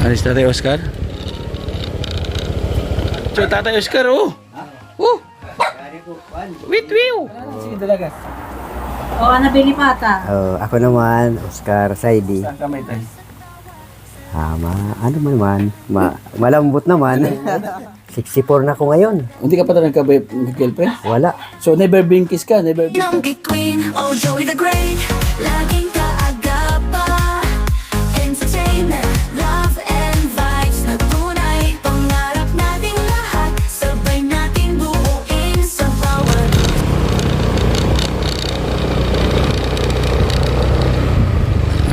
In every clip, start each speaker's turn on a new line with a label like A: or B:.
A: Alis Tatay Oscar. So, Tatay Oscar, oh. Oh. Wait, wait. Sige, dalaga.
B: O, nabili pata.
C: Ako naman, Oscar Saidi.
A: Saan kamay tayo?
C: Ano mo naman, malambot naman. 64 na ako ngayon.
A: Hindi ka pa talaga nagka-girlfriend?
C: Wala.
A: So, never been kiss ka? Never been...
D: Nonggi Queen, oh Joey the Great. Laging kaagapa. Entertainment, love and vibes na tunay. Pangarap nating lahat, sabay nating buuin sa bawat.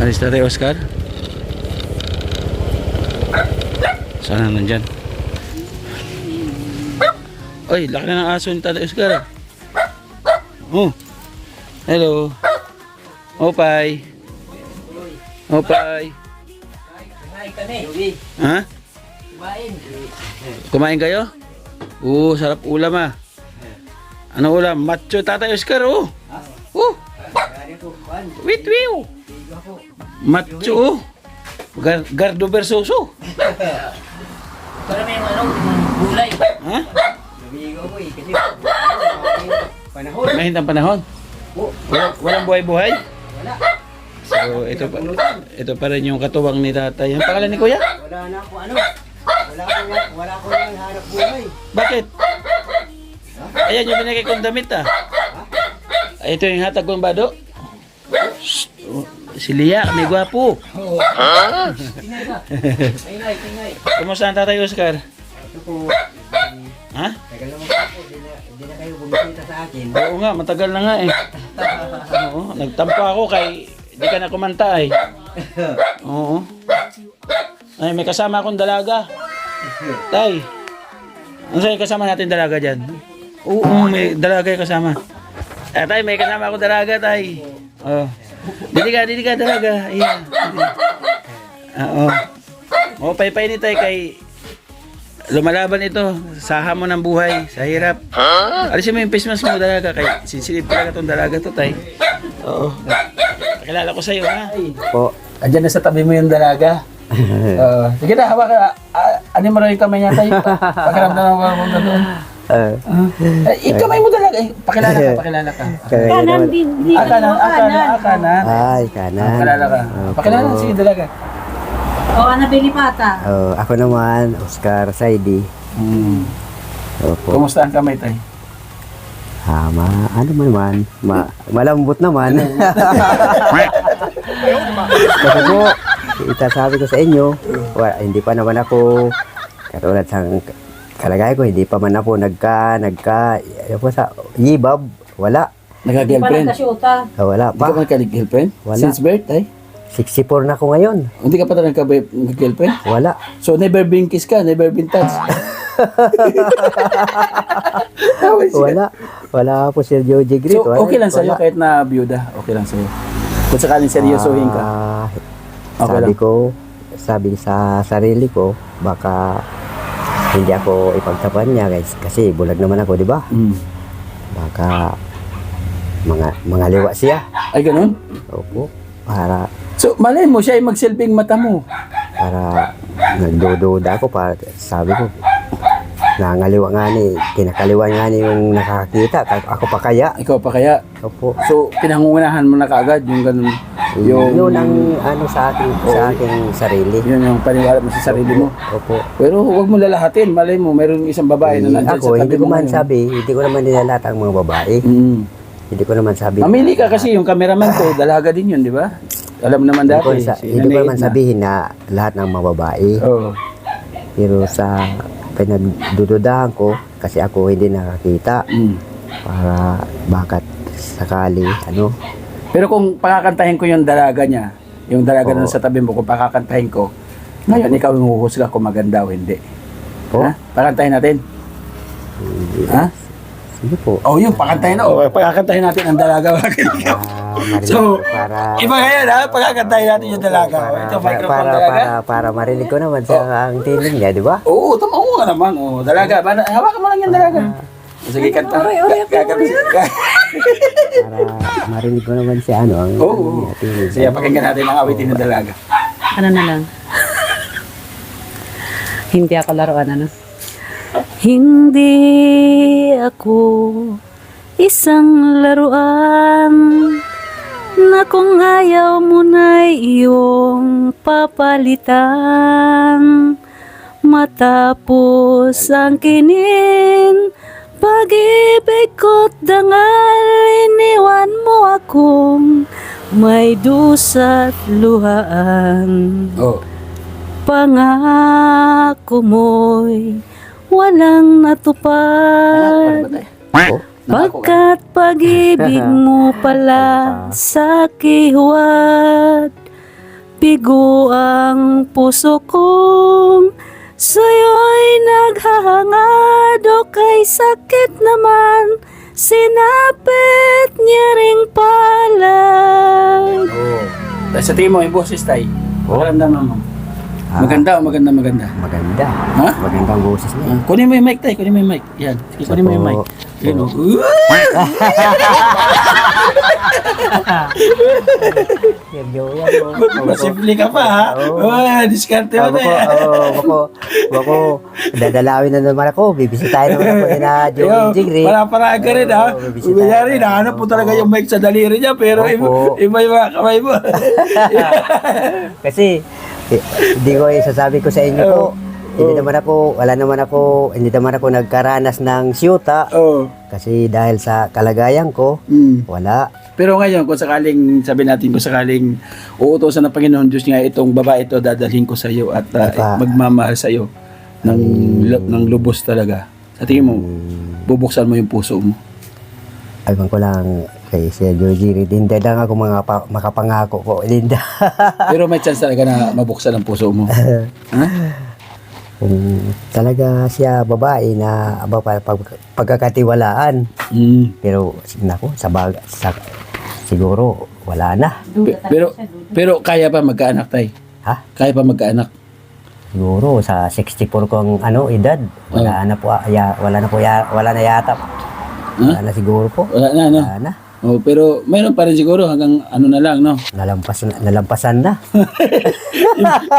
A: Alis Tatay Oscar. Sana nandyan. Oy, laki na ng aso ni Tatay Oscar. Oh. Hello. Opay. Opay. Ha? Kumain kayo? Sarap ulam ah. Ano ulam? Macho Tatay Oscar, oh. Oh. Wait, wait. Macho, oh. Gardo Versoso.
B: Para may gulay.
A: Ha? Mahintang panahon. Walang buhay-buhay? So, ito pa rin yung katuwang ni tatay. Ang pangalan ni kuya?
C: Wala na ako wala ko nang hanap buhay.
A: Bakit? Ayan yung binigay kong damit ah. Ito yung hatag kong bado. Shh. Si Lia, may gwapo. Kumusta ang Tatay Oscar? Ha?
C: Tagal naman po, hindi na kayo bumisita sa akin.
A: Oo nga, matagal na nga eh. Oo, nagtampo ako kay hindi ka na kumanta eh. Oo. Ay, may kasama akong dalaga. Tay, ano sa'yo kasama natin dalaga dyan? Oo, may dalaga yung kasama. Tay, may kasama akong dalaga, tay. Oh. Dili ka dalaga. Ayan. Oo. Oh, paypay ni tay kay lumalaban ito sa hamon ng buhay, sa hirap. Alisin mo yung face mask mo, dalaga. Kay sinsilip talaga itong dalaga to, tay. Oo. Pakilala ko sa'yo, ha?
C: Po.
A: Andyan na sa tabi mo yung dalaga. Sige na, hawak ka. Ano mo rin yung kamay niya, tay? Pakiramdam mo na doon. Kamay mo dalaga. Pakilala ka.
B: Kanan din.
A: Kanan.
C: Ay, kanan.
A: Pakilala ka. Pakilala, sige dalaga.
B: O, nabili pata.
C: Ako naman, Oscar Saidi. Opo.
A: Kumusta ang kamay, tay?
C: Ano mo naman, malambot naman. Kasi po, itasabi ko sa inyo, hindi pa naman ako, katulad sa kalagay ko, hindi pa man ako sa yibab, wala.
A: Nagka-girlfriend?
C: Wala
A: Hindi ka
C: pa.
A: man ka-girlfriend?
C: Wala.
A: Since birth, tay?
C: 64 na ako ngayon.
A: Hindi ka pa talaga nagka-girlfriend?
C: Wala.
A: So, never been kiss ka, never been touched?
C: Wala po Sir Joji Grit.
A: So, okay lang sa'yo kahit na byuda. Okay lang sa'yo. Kung sakaling seryosohin ka. Okay lang.
C: Sabi sa sarili ko, baka hindi ako ipagtapan niya guys. Kasi bulag naman ako, di ba? Baka mga liwa siya.
A: Ay, ganun?
C: Opo.
A: So, malay mo, siya ay magsilbing mata mo.
C: Para nagdududa ako, sabi ko, nangaliwa nga kinakaliwa nga yung nakakita. Ako pa kaya?
A: Ikaw pa kaya?
C: Opo.
A: So, pinangungunahan mo na kaagad yung ganun.
C: Yun ang sa aking sarili.
A: Yun yung paniwala mo sa sarili mo.
C: Opo.
A: Pero huwag mo lalahatin. Malay mo, mayroong isang babae na nandyan
C: Ako,
A: sa tabi mo.
C: hindi ko naman nilalat ang mga babae. Hindi ko naman sabi.
A: Mamili ka kasi yung cameraman ko, dalaga din yun, di ba? Alam naman dati.
C: Hindi ko naman sabihin na lahat ng mga babae.
A: Oo.
C: Pero sa pinagdududahan ko, kasi ako hindi nakakita. Para bakit sakali,
A: Pero kung pakakantahin ko yung dalaga niya, yung dalaga na sa tabi mo, kung pakakantahin ko, ngayon ikaw yung huhusga kung maganda o hindi.
C: Po?
A: Ha? Pakantahin natin. Ha?
C: Sige po.
A: Oh, yung pakantahin na. Oh, pakakantahin natin ang dalaga. So, iba ngayon ha, pakakantahin natin yung dalaga. Ito, microphone dalaga.
C: Para marinig ko naman sa ang tiling niya, di ba?
A: Oo, tama ko nga naman. Oh, dalaga. Hawakan mo lang yung dalaga. Sige, kanta.
C: Para marinig ko naman siya,
A: Oo. Sige, pakinggan natin ang awitin ng dalaga.
B: Ano na lang? Hindi ako laruan, ano? Hindi ako isang laruan na kung ayaw mo na iyong papalitan. Matapos ang kinin, pag-ibig ko't dangal, iniwan mo akong may dusa't luhaan.
A: Oh.
B: Pangako mo'y walang natupad.
C: Oh,
B: Pagkat pag-ibig mo pala sa kihuwat, bigo ang puso kong sa'yo'y naghahangad, o kay sakit naman sinapit niya ring palad.
A: Oh. Sa tingin mo, yung boses tay.
C: Oh.
A: Maramdaman mo. Maganda o maganda?
C: maganda.
A: Ha?
C: Magandang boses niya.
A: Kunin mo yung mic tay, kunin mo yung mic. Yan, sige, kunin mo yung mic. Yan o. Masimple ka pa ha?
C: Oo.
A: Diskarte mo tayo.
C: Bako, dadalawin na naman ako. Bibisitahin naman ako na Joey Jigri.
A: Para ka rin ha?
C: Oo, bibisitahin.
A: Kunyari, nahanap po talaga yung mic sa daliri niya, pero
C: Opo.
A: iba yung mga kamay mo.
C: Kasi, hindi ko sasabi ko sa inyo po, hindi naman ako nagkaranas ng siyuta.
A: Oo.
C: Kasi dahil sa kalagayan ko, wala.
A: Pero ngayon, kung sakaling, sabi natin, kung sakaling uutosan ng Panginoon Diyos nga itong babae ito, dadalhin ko sa iyo at magmamahal sa iyo ng lubos talaga. Sa tingin mo, bubuksan mo yung puso mo.
C: Aywan ko lang kay Sir Georgie, hindi lang ako makapangako po, Linda.
A: Pero may chance talaga na mabuksan ang puso mo. Ha?
C: Kung talaga siya babae na pagkakatiwalaan. Pero nako, siguro wala na.
A: Pero kaya pa magkaanak tay?
C: Ha?
A: Kaya pa magkaanak?
C: Siguro sa 64 ko ang edad, wala na yata. Wala na siguro po.
A: Wala na, no?
C: Wala na.
A: Oh, pero mayroon pa rin siguro hanggang ano na lang, no?
C: Nalampasan na.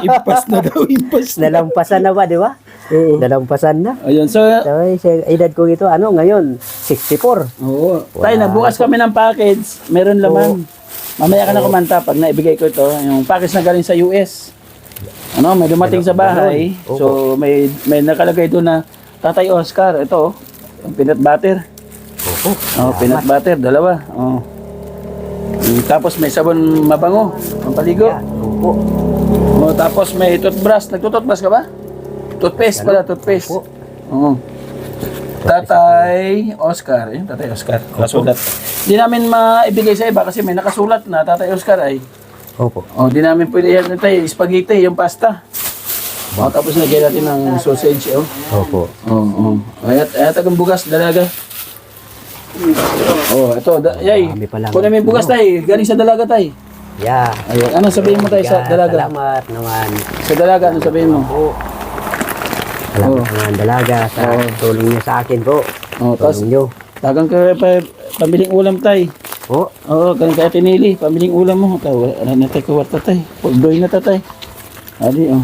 A: Impas na daw, impas na.
C: Nalampasan na ba, di ba?
A: Oo.
C: Nalampasan na.
A: Ayun, so,
C: Sabi, sa edad ko ito, ngayon, 64.
A: oo. Tay, nagbukas kami ng package. Meron laman. Mamaya ka na kumanta pag naibigay ko ito. Yung package na galing sa US. Ano, may dumating sa bahay.
C: Meron.
A: So, may nakalagay doon na Tatay Oscar. Ito, yung peanut butter.
C: Opo.
A: Oh, peanut butter, dalawa. Oh. Tapos may sabon mabango, pampaligo.
C: Yan, opo.
A: Oh, tapos may toothbrush. Nagtutoothbrush ka ba? Toothpaste pala, toothpaste.
C: Opo.
A: Oo. Tatay Oscar. Yun, Tatay Oscar. Nakasulat. Di namin maibigay sa iba kasi may nakasulat na Tatay Oscar ay.
C: Opo.
A: Oh, di namin pwede yan tayo, spaghetti, yung pasta. Oh, tapos lagyan natin ng sausage, oh.
C: Opo.
A: Oh, oh. Ayat ang bugas, dalaga. Oh, ito, yay.
C: Marami pala.
A: Kunin mo yung bugas tay, galing sa dalaga tay.
C: Yeah.
A: Ayun, ano sabihin mo tay sa dalaga?
C: Salamat naman.
A: Sa dalaga, ano sabihin mo?
C: Po. Salamat
A: Oo.
C: naman dalaga sa
A: Oo.
C: tulong niyo sa akin po.
A: Oh, tapos
C: Tulong niyo.
A: tagang ka pamiling ulam tay.
C: Po.
A: Oo, galing kaya tinili, pamiling ulam mo. Tawa, ano na tay, kuwarta tay. Pagdoy na tatay. Ali, oh.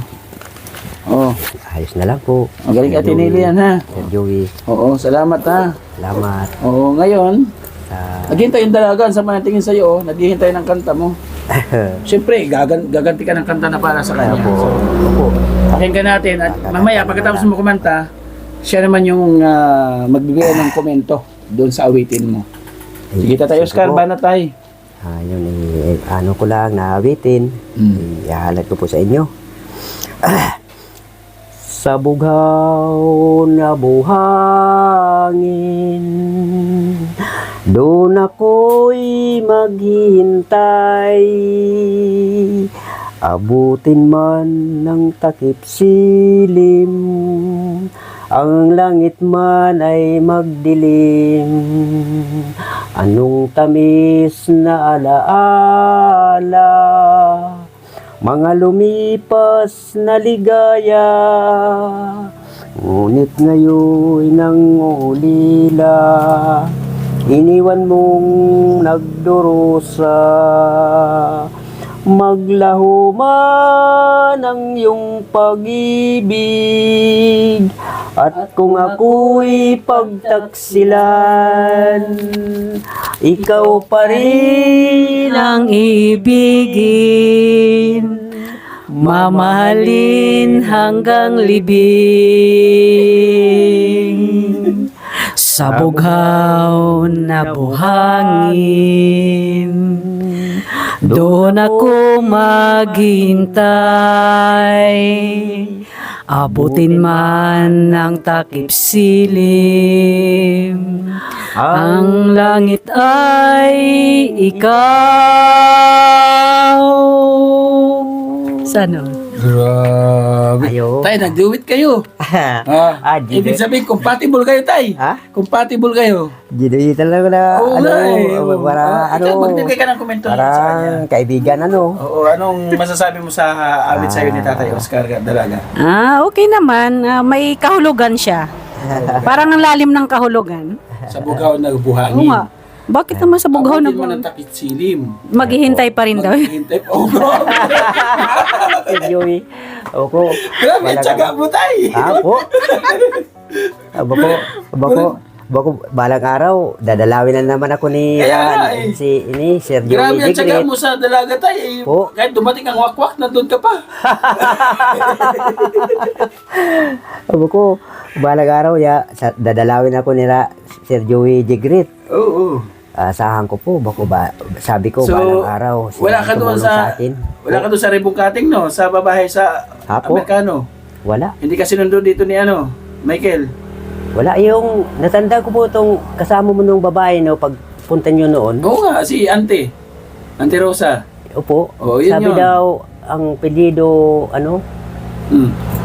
A: Oh,
C: Ayos na lang po.
A: galing kaya tinili yan ha.
C: Sir Joey.
A: Oo, salamat ha.
C: Salamat.
A: Oo, ngayon,
C: Sa...
A: naghihintay yung dalaga, sa tingin sa'yo, oh, naghihintay ng kanta mo. Siyempre, gaganti ka ng kanta na para sa kanya.
C: Opo. Opo.
A: Pakinggan natin at mamaya pagkatapos mo kumanta, siya naman yung magbibigay ng komento doon sa awitin mo. Sige Tatay Oscar,
C: po.
A: banat tayo.
C: Yun, ano ko lang na awitin. Ihahalat ko po sa inyo. Sa bughaw na buhangin, doon ako'y maghihintay. Abutin man ng takip silim, ang langit man ay magdilim. Anong tamis na alaala, mga lumipas na ligaya, ngunit ngayon nang ulila, iniwan mong nagdurusa. maglaho man ang iyong pag-ibig, at kung ako'y pagtaksilan, ikaw pa rin ang
B: Ang ibigin, mamahalin hanggang libing. Sa bughaw na buhangin, doon ako maghintay. Abutin man ng takip silim, ang langit ay ikaw. Sana?
A: Grabe.
C: Ayo.
A: Tay, nag-do-it kayo. Ibig sabihin, compatible kayo, tay.
C: Ha?
A: Compatible kayo.
C: Ginita lang na,
A: Oo nga eh.
C: para,
A: Ikaw, magbigay ka ng komento sa kanya.
C: parang kaibigan,
A: Oo, anong masasabi mo sa awit sa'yo ni Tatay Oscar Dalaga?
B: Okay naman. May kahulugan siya. Parang ang lalim ng kahulugan.
A: Sa bugaw na
B: Oo
A: buhangin.
B: nga. Bakit naman sa bughaw na
A: Abutin mo ng
B: buhangin?
A: takip silim.
B: Maghihintay pa rin daw.
A: Maghihintay. Oh, bro.
C: Joey. Opo.
A: Grabe, tsaga mo, tay.
C: Apo. Bako, balang araw, dadalawin na naman ako ni
A: Kaya nga eh.
C: Sir
A: Grabe
C: Joey
A: ang tsaga
C: Digret.
A: mo sa dalaga, tay.
C: Po.
A: Kahit dumating ang wakwak, nandun ka pa.
C: Bako, balang araw, dadalawin ako ni Sir Joey Digret.
A: Oo.
C: Asahan ko po, sabi ko,
A: So,
C: balang araw. siya
A: wala ka doon
C: tumulong
A: sa
C: akin.
A: wala ka doon sa ribong cutting, no? Sa babae sa
C: Apo.
A: Amerikano.
C: Wala.
A: Hindi ka sinundo dito ni Michael.
C: Wala yung, natanda ko po itong kasama mo nung babae, no, pagpunta nyo noon.
A: Oo nga, si Ante Rosa.
C: Opo.
A: Oo, yun
C: Sabi
A: yun.
C: daw, ang pedido,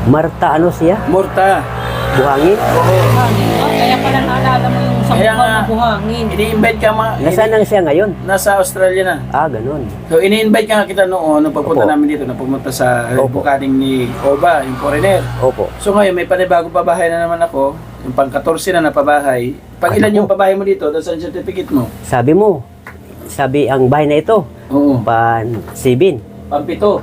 C: Marta, siya?
A: Morta.
C: Buhangin?
B: Kaya pala naalala mo yung sa
A: Kaya
B: bughaw
A: nga,
B: na buhangin.
A: ini-invite ka
C: Nasaan lang siya ngayon?
A: nasa Australia na.
C: Ganun.
A: So, ini-invite ka nga kita noon nung pagpunta
C: Opo.
A: namin dito, nung pumunta sa
C: Opo.
A: bukating ni Oba, yung foreigner.
C: Opo.
A: So ngayon, may panibagong pabahay na naman ako, yung pang-14 na pabahay. Pag ilan
C: Ano
A: yung pabahay mo dito, doon sa certificate mo?
C: Sabi ang bahay na ito,
A: Oo.
C: Sibin.
A: Pampito.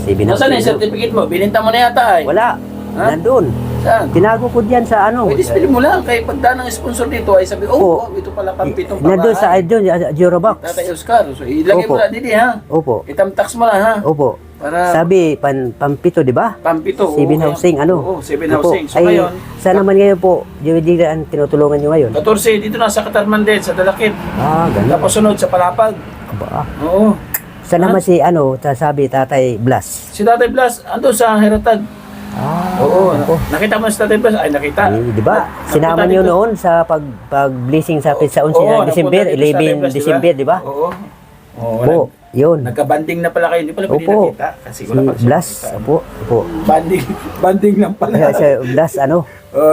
C: Sibin
A: Nasaan na yung certificate mo? Bininta mo na yata ay.
C: Wala.
A: Ha?
C: Nandun.
A: Saan?
C: Tinago ko diyan sa
A: Pwede spilin mo lang. Kaya pagdaan ng sponsor dito ay sabi,
C: Opo.
A: ito pala pampitong
C: Nandun sa
A: pabahay.
C: Eurobox.
A: Tatay Oscar. So ilagay mo
C: Opo.
A: na dito ha.
C: Opo.
A: Itamtax mo lang ha.
C: Opo.
A: Para
C: Sabi, pampito, di ba?
A: pampito.
C: Sibin
A: Oo,
C: housing,
A: Oo, Sibin
C: Opo.
A: housing. So
C: Ay,
A: ngayon,
C: saan naman ngayon po, Joey ang tinutulungan nyo ngayon?
A: 14 dito na sa Katarman din, sa Dalakit.
C: Ganun.
A: Tapos sunod sa Palapag.
C: Aba.
A: Oo.
C: Saan naman si, sabi, Tatay Blas?
A: Si Tatay Blas, andun sa Heratag. Oo.
C: Ako.
A: Nakita mo si Tatay Blas? Ay, nakita.
C: Di ba? Sinama
A: Napunta
C: nyo
A: dito.
C: noon sa pag-blessing sa sa 11
A: Oo,
C: na December,
A: napunta dito sa Tatay
C: 11
A: Blas,
C: December, di ba?
A: Oo. Oo.
C: Opo, yun.
A: Nagka-banding na pala kayo. Hindi pala pwede
C: Opo.
A: nakita. Kasi
C: Si
A: wala pa siya
C: Blas,
A: nakita.
C: opo, opo.
A: Banding lang pala.
C: Si Blas,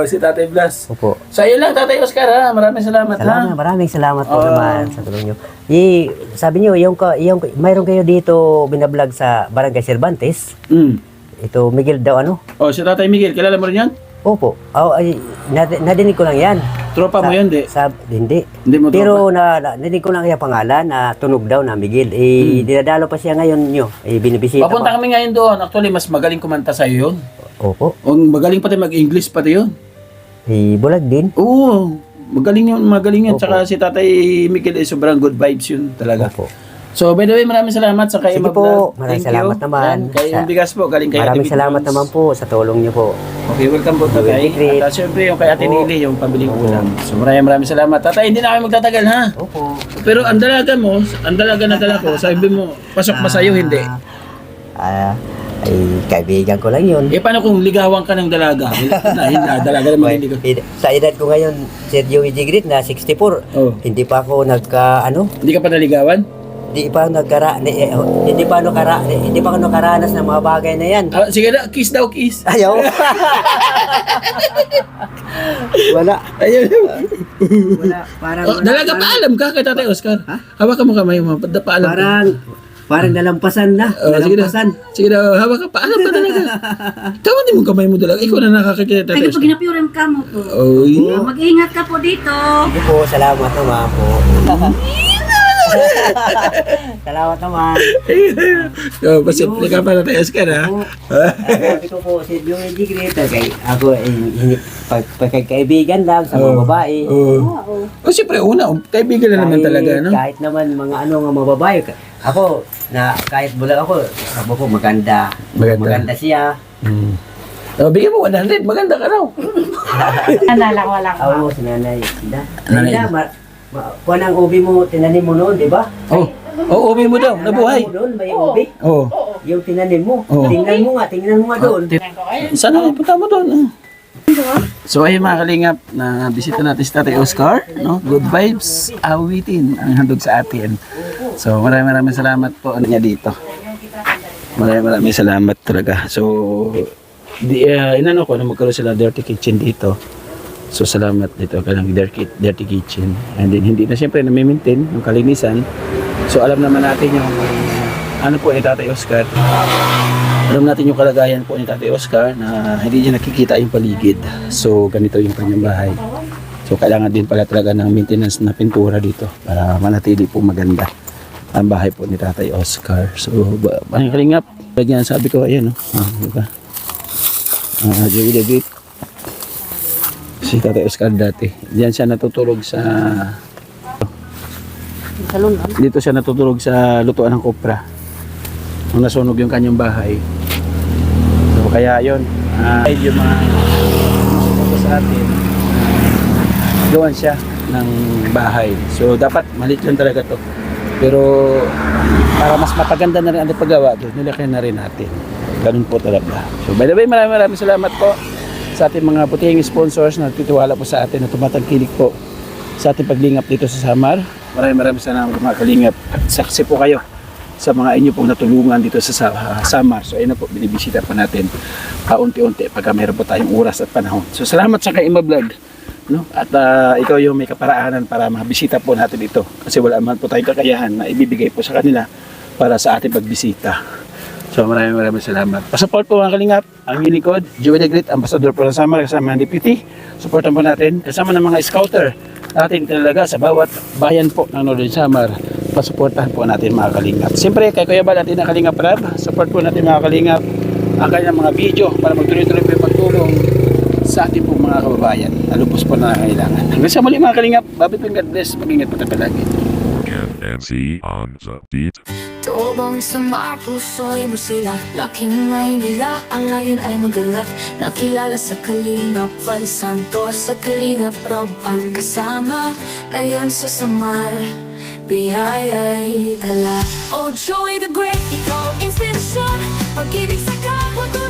A: Si Tatay Blas.
C: opo.
A: So, ayun lang, Tatay Oscar ha. Maraming salamat ha.
C: Maraming salamat po
A: Oo.
C: naman sa tulong nyo. Sabi nyo, mayroon kayo dito binablog sa Barangay Cervantes. Ito, Miguel daw
A: Si Tatay Miguel, kilala mo rin yan?
C: Opo. Nadinig ko lang yan.
A: Tropa mo yan, di?
C: Hindi.
A: Hindi mo
C: Pero nadinig ko lang yung pangalan na tunog daw na Miguel. Dinadalo pa siya ngayon nyo. Binibisita
A: Papunta
C: pa.
A: kami ngayon doon. Actually, mas magaling kumanta sa'yo yun.
C: Opo.
A: O magaling pati mag-English pati yun.
C: Bulag din.
A: Oo. Magaling yun.
C: Opo.
A: Tsaka si Tatay Miguel ay sobrang good vibes yun talaga.
C: Opo.
A: So, by the way, maraming salamat sa kay
C: Sige
A: Emma Vlog.
C: po. Maraming
A: Thank
C: salamat
A: you.
C: naman.
A: Yan, kay yung bigas po, galing kay
C: Maraming
A: Ate
C: salamat
A: Big
C: naman
A: Bones.
C: po sa tulong nyo po.
A: Okay, welcome po Tatay.
C: Great.
A: At syempre yung kay Ate
C: Oo.
A: Nili, yung pabiling ulam. So, maraming salamat. Tatay, hindi na kami magtatagal ha.
C: Opo.
A: Pero ang dalaga mo, ang dalaga na dala ko, sabi mo, pasok ba sa'yo, hindi?
C: Ay, kaibigan ko lang yun.
A: Paano kung ligawan ka ng dalaga? Hindi, dalaga naman hindi ko.
C: Sa edad ko ngayon, Sir Joey Digrit na 64,
A: Oh.
C: hindi pa ako
A: Hindi ka pa naligawan?
C: hindi pa ako nakaranas ng mga bagay na yan.
A: Sige na, kiss daw, kiss.
C: Ayaw. Wala.
A: Ayun.
C: Wala. Parang,
A: Dalaga, paalam ka kay Tatay Oscar. Hawakan mo kamay mo, paalam ka.
C: parang nalampasan na.
A: Sige na. Sige na, hawak ka. Paalam ka talaga. Tawad mo kamay mo dalaga. Ikaw na nakakakita.
B: Ay, pag ginapiuram ka mo po.
A: Oy.
B: Mag-ingat ka po dito.
C: Sige po, salamat naman po. Salamat naman.
A: So, pasimple ka para tayo, Oscar, ha?
C: Sabi ko po si Joey Digrita kay ako pagkaibigan lang sa mga babae.
A: O, siyempre, una, kaibigan na naman talaga, no?
C: Kahit naman mga ano nga mga babae. Ako, na kahit bulag ako, sabi ko maganda.
A: Maganda.
C: Maganda siya.
A: O, bigyan mo 100, maganda ka raw.
B: Wala ko.
C: Oo, si Nanay.
A: Nanay.
C: Kuha ng ubi mo, tinanim mo noon, di ba?
A: Oh, uwi mo daw, nabuhay.
C: Mo doon, may ubi.
A: Oh,
C: Yung tinanim mo.
A: Oo.
C: Tingnan mo nga doon.
A: sana punta mo doon. So ayun mga kalingap, na bisita natin si Tatay Oscar, no? Good vibes, awitin ang handog sa atin. So maraming salamat po niya dito. Maraming salamat talaga. So inano ko na magkaroon sila dirty kitchen dito. So salamat dito kanang dirty kitchen. And then hindi na siyempre na-maintain yung kalinisan. So alam naman natin yung ano po ni Tatay Oscar. Alam natin yung kalagayan po ni Tatay Oscar na hindi niya nakikita yung paligid. So ganito yung kanyang bahay. So kailangan din pala talaga ng maintenance na pintura dito para manatili po maganda ang bahay po ni Tatay Oscar. So ang kalingap, lagyan sabi ko ayan no. Diba? Joey the Great. Si Tatay Oscar dati. Diyan siya natutulog sa dito siya natutulog sa lutuan ng kopra. Nung nasunog yung kanyang bahay. So kaya yun, yung mga sumunod sa atin, gawan siya ng bahay. So dapat maliit lang talaga to. Pero para mas mapaganda na rin ang paggawa, nilaki na rin natin. Ganun po talaga. So by the way, maraming salamat po sa ating mga putihing sponsors na nagtitiwala po sa atin na tumatangkilik po sa ating paglingap dito sa Samar. Maraming salamat mga kalingap. Saksi po kayo sa mga inyo pong natulungan dito sa Samar. So ayun na po, binibisita pa natin unti-unti pagka mayroon po tayong oras at panahon. So salamat sa Kaima Vlog. No? At ikaw yung may kaparaanan para mabisita po natin ito. Kasi wala man po tayong kakayahan na ibibigay po sa kanila para sa ating pagbisita. So maraming salamat. Pasupport po mga kalingap. Ang Unicode, Joey the Great, Ambassador po ng Samar, kasama ng deputy. Supportan po natin. Kasama ng mga scouter natin talaga sa bawat bayan po ng Northern Samar. Pasuportahan po natin mga kalingap. Siyempre, kay Kuya Bal natin ang Kalingap Rab. Support po natin mga kalingap ang kanyang mga video para magtuloy-tuloy po yung pagtulong sa ating po mga kababayan. Talupos po na kailangan. Hanggang sa muli mga kalingap. Babi po, God bless. Mag-ingat po tayo palagi.
E: MC on the beat.
D: Tubong sa mga puso'y musila Laking ngay nila, ang ngayon ay magalat Nakilala sa Kalingap Val Santos Sa Kalingap Rob ang kasama Ngayon sa Samar Biyaya'y dala Oh Joey the Great, ikaw inspirasyon Pag-ibig sa kapwa